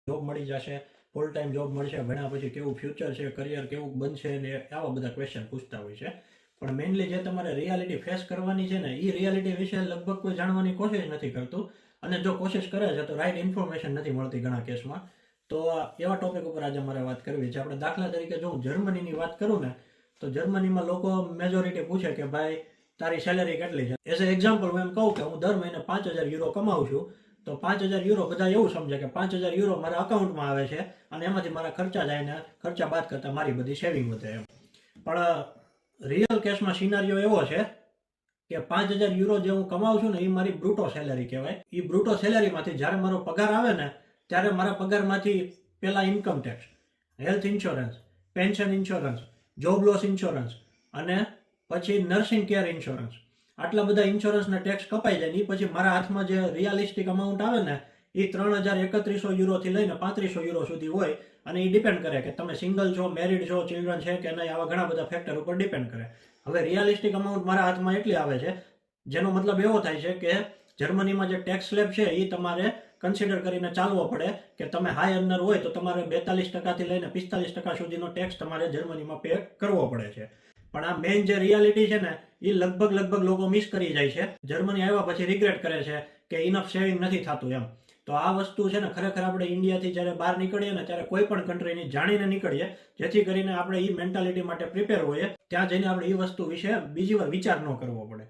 Job મળી જશે, full time job મળશે, ભણ્યા પછી કેવું ફ્યુચર છે, કરિયર કેવું બનશે ને આવા બધા ક્વેશ્ચન પૂછતા હોય છે. પણ મેઇનલી જે તમારે રિયાલિટી ફેસ કરવાની છે ને એ રિયાલિટી વિશે લગભગ કોઈ જાણવાની કોશિશ નથી કરતું. અને જો કોશિશ કરે છે તો રાઈટ ઇન્ફોર્મેશન નથી મળતી ઘણા કેસમાં. તો એવા ટોપિક ઉપર આજે મારે વાત કરવી છે. આપણે દાખલા તરીકે જો હું જર્મનીની વાત કરું ને, તો જર્મનીમાં લોકો મેજોરિટી પૂછે કે ભાઈ તારી સેલેરી કેટલી છે. એઝ એ એક્ઝામ્પલ હું એમ કહું કે હું દર મહિને 5,000 યુરો કમાઉં છું, તો 5,000 યુરો બધા એવું સમજે કે 5,000 યુરો મારા અકાઉન્ટમાં આવે છે અને એમાંથી મારા ખર્ચા જાય ને ખર્ચા બાદ કરતા મારી બધી સેવિંગ વધે એમ. પણ રિયલ કેસમાં સિનારીઓ એવો છે કે 5,000 યુરો જે હું કમાઉં છું ને એ મારી બ્રુટો સેલેરી કહેવાય. એ બ્રુટો સેલેરીમાંથી જ્યારે મારો પગાર આવે ને ત્યારે મારા પગારમાંથી પહેલા income tax, health insurance, pension insurance, job loss insurance અને પછી નર્સિંગ કેર ઇન્સ્યોરન્સ, આટલા બધા ઇન્સ્યોરન્સના ટેક્સ કપાઈ જાય. એ પછી મારા હાથમાં જે રિયાલિસ્ટિક અમાઉન્ટ આવે ને એ 3,3100 યુરોથી લઈને 3,500 યુરો સુધી હોય. અને એ ડિપેન્ડ કરે કે તમે સિંગલ છો, મેરિડ છો, ચિલ્ડ્રન છે કે નહીં, આવા ઘણા બધા ફેક્ટર ઉપર ડિપેન્ડ કરે. હવે રિયાલિસ્ટિક અમાઉન્ટ મારા હાથમાં એટલી આવે છે જેનો મતલબ એવો થાય છે કે જર્મનીમાં જે ટેક્સ સ્લેબ છે એ તમારે કન્સિડર કરીને ચાલવો પડે કે તમે હાઈ અર્નર હોય તો તમારે 42% લઈને 45% સુધીનો ટેક્સ તમારે જર્મનીમાં પે કરવો પડે છે. પણ આ મેઇન જે રિયાલિટી છે ને એ લગભગ લોકો મિસ કરી જાય છે. જર્મની આવ્યા પછી રિગ્રેટ કરે છે કે ઇનફ સેવિંગ નથી થતું એમ. તો આ વસ્તુ છે ને ખરેખર આપણે ઇન્ડિયાથી જ્યારે બહાર નીકળીએ ને ત્યારે કોઈ પણ કન્ટ્રીની જાણીને નીકળીએ, જેથી કરીને આપણે એ મેન્ટાલિટી માટે પ્રિપેર હોઈએ. ત્યાં જઈને આપણે એ વસ્તુ વિશે બીજી વાર વિચાર ન કરવો પડે.